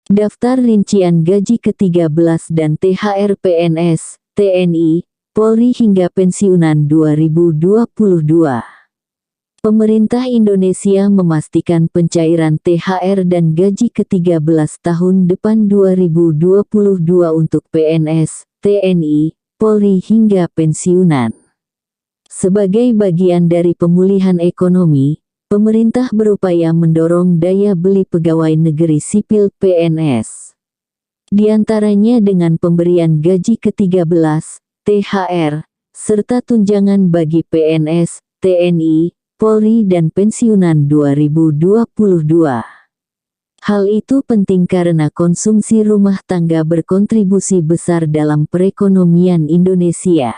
Daftar rincian gaji ke-13 dan THR PNS, TNI, Polri hingga pensiunan 2022. Pemerintah Indonesia memastikan pencairan THR dan gaji ke-13 tahun depan 2022 untuk PNS, TNI, Polri hingga pensiunan. Sebagai bagian dari pemulihan ekonomi, pemerintah berupaya mendorong daya beli pegawai negeri sipil PNS. Di antaranya dengan pemberian gaji ke-13, THR, serta tunjangan bagi PNS, TNI, Polri dan pensiunan 2022. Hal itu penting karena konsumsi rumah tangga berkontribusi besar dalam perekonomian Indonesia.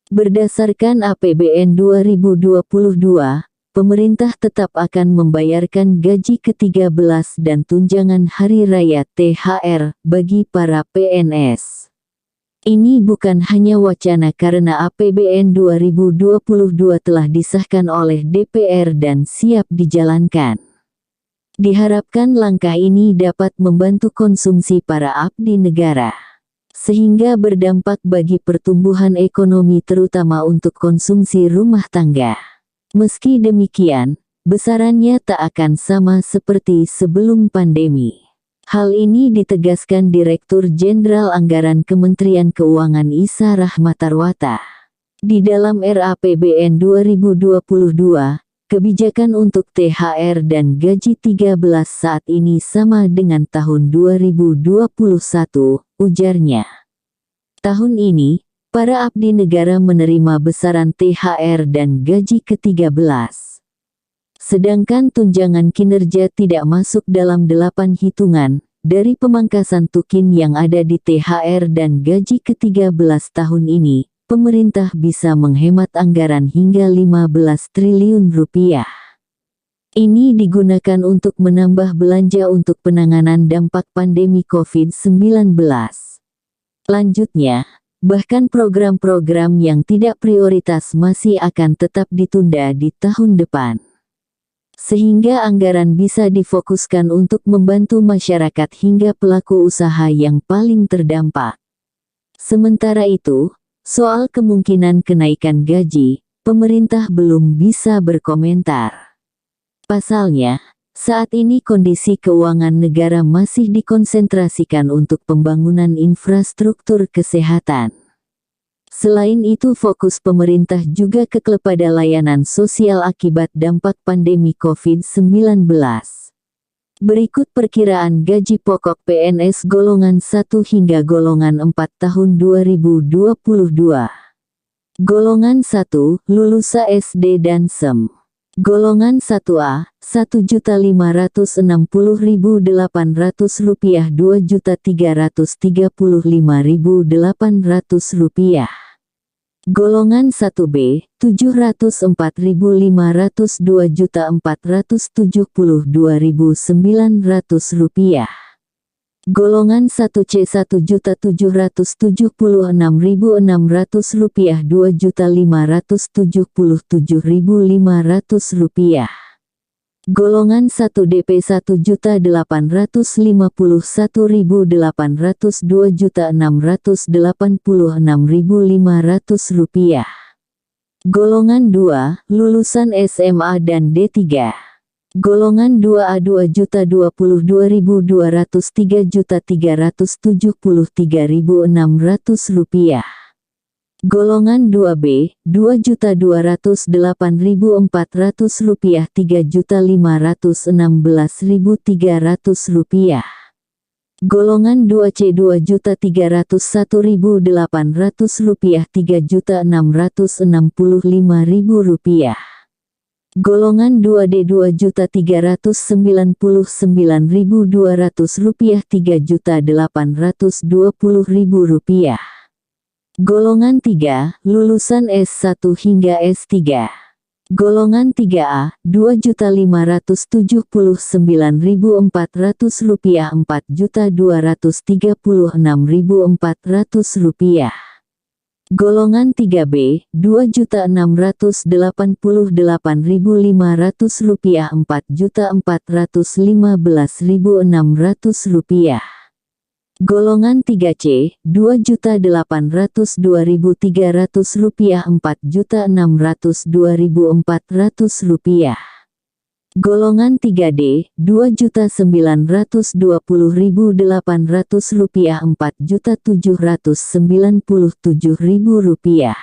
Berdasarkan APBN 2022, pemerintah tetap akan membayarkan gaji ke-13 dan tunjangan hari raya THR bagi para PNS. Ini bukan hanya wacana karena APBN 2022 telah disahkan oleh DPR dan siap dijalankan. Diharapkan langkah ini dapat membantu konsumsi para abdi negara, sehingga berdampak bagi pertumbuhan ekonomi terutama untuk konsumsi rumah tangga. Meski demikian, besarannya tak akan sama seperti sebelum pandemi. Hal ini ditegaskan Direktur Jenderal Anggaran Kementerian Keuangan Isa Rahmatarwata. Di dalam RAPBN 2022, kebijakan untuk THR dan gaji 13 saat ini sama dengan tahun 2021, ujarnya. Tahun ini, para abdi negara menerima besaran THR dan gaji ke-13. Sedangkan tunjangan kinerja tidak masuk dalam 8 hitungan dari pemangkasan tukin yang ada di THR dan gaji ke-13 tahun ini. Pemerintah bisa menghemat anggaran hingga 15 triliun rupiah. Ini digunakan untuk menambah belanja untuk penanganan dampak pandemi COVID-19. Lanjutnya, bahkan program-program yang tidak prioritas masih akan tetap ditunda di tahun depan. Sehingga anggaran bisa difokuskan untuk membantu masyarakat hingga pelaku usaha yang paling terdampak. Sementara itu, soal kemungkinan kenaikan gaji, pemerintah belum bisa berkomentar. Pasalnya, saat ini kondisi keuangan negara masih dikonsentrasikan untuk pembangunan infrastruktur kesehatan. Selain itu fokus pemerintah juga kepada layanan sosial akibat dampak pandemi COVID-19. Berikut perkiraan gaji pokok PNS golongan 1 hingga golongan 4 tahun 2022. Golongan 1, lulusan SD dan SEM. Golongan 1A, Rp1.560.800, Rp2.335.800. Golongan 1B, Rp704.500, Rp2.472.900. Golongan 1C, Rp1.776.600, Rp2.577.500. Golongan 1DP, Rp1.851.800, Rp2.686.500. Golongan 2, lulusan SMA dan D3. Golongan 2A, Rp2.022.200, Rp3.373.600. Golongan 2B, Rp2.208.400, Rp3.516.300. Golongan 2C, Rp2.301.800, Rp3.665.000. Golongan 2D, Rp2.399.200, Rp3.820.000. Golongan 3, lulusan S1 hingga S3. Golongan 3A, Rp2.579.400, Rp4.236.400. Golongan 3B, Rp2.688.500, Rp4.415.600. Golongan 3C, Rp2.802.300, Rp4.602.400. Golongan 3D, Rp2.920.800, Rp4.797.000.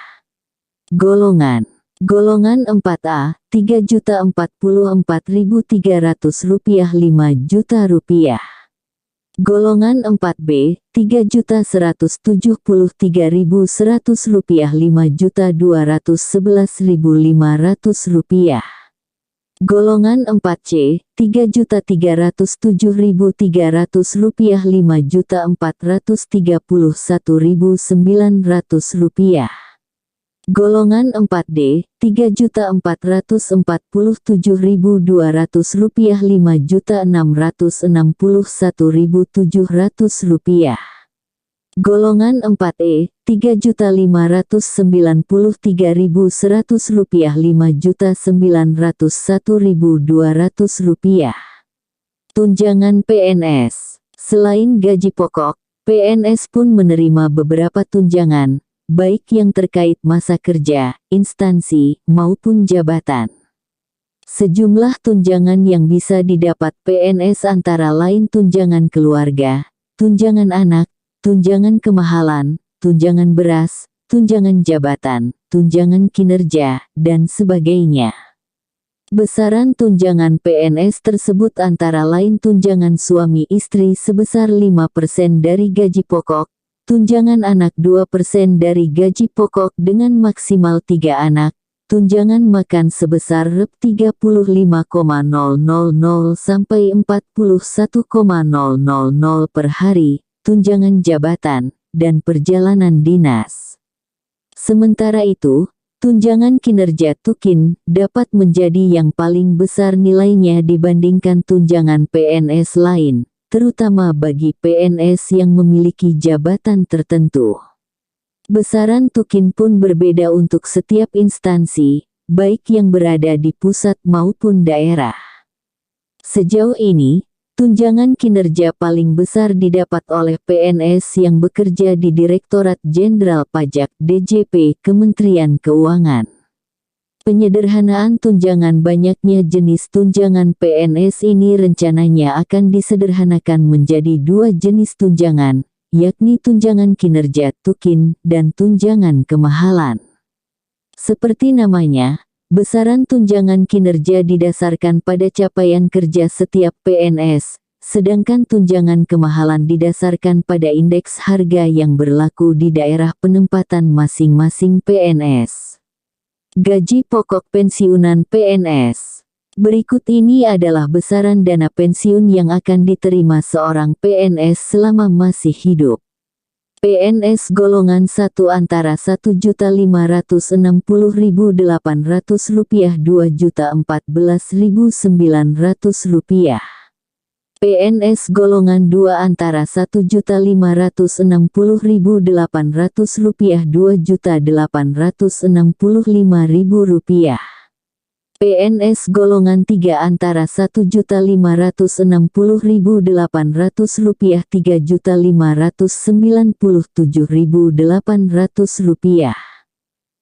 Golongan 4A, Rp3.044.300, Rp5.000.000. Golongan 4B, Rp3.173.100, Rp5.211.500. Golongan 4C, Rp3.307.300, Rp5.431.900. Golongan 4D, Rp3.447.200, Rp5.661.700. Golongan 4E, Rp3.593.100, Rp5.901.200. Tunjangan PNS. Selain gaji pokok, PNS pun menerima beberapa tunjangan, baik yang terkait masa kerja, instansi, maupun jabatan. Sejumlah tunjangan yang bisa didapat PNS antara lain tunjangan keluarga, tunjangan anak, tunjangan kemahalan, tunjangan beras, tunjangan jabatan, tunjangan kinerja, dan sebagainya. Besaran tunjangan PNS tersebut antara lain tunjangan suami istri sebesar 5% dari gaji pokok, tunjangan anak 2% dari gaji pokok dengan maksimal 3 anak, tunjangan makan sebesar Rp35.000 sampai Rp41.000 per hari, tunjangan jabatan, dan perjalanan dinas. Sementara itu, tunjangan kinerja Tukin dapat menjadi yang paling besar nilainya dibandingkan tunjangan PNS lain, terutama bagi PNS yang memiliki jabatan tertentu. Besaran Tukin pun berbeda untuk setiap instansi, baik yang berada di pusat maupun daerah. Sejauh ini, tunjangan kinerja paling besar didapat oleh PNS yang bekerja di Direktorat Jenderal Pajak (DJP) Kementerian Keuangan. Penyederhanaan tunjangan. Banyaknya jenis tunjangan PNS ini rencananya akan disederhanakan menjadi 2 jenis tunjangan, yakni tunjangan kinerja Tukin dan tunjangan kemahalan. Seperti namanya, besaran tunjangan kinerja didasarkan pada capaian kerja setiap PNS, sedangkan tunjangan kemahalan didasarkan pada indeks harga yang berlaku di daerah penempatan masing-masing PNS. Gaji pokok pensiunan PNS. Berikut ini adalah besaran dana pensiun yang akan diterima seorang PNS selama masih hidup. PNS golongan 1 antara Rp1.560.800, Rp2.014.900. PNS golongan 2 antara Rp1.560.800, Rp2.865.000. PNS golongan 3 antara Rp1.560.800, Rp3.597.800.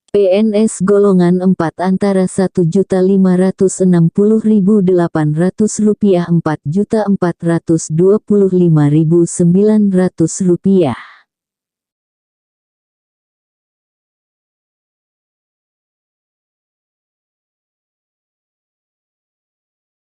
PNS golongan 4 antara Rp1.560.800, Rp4.425.900.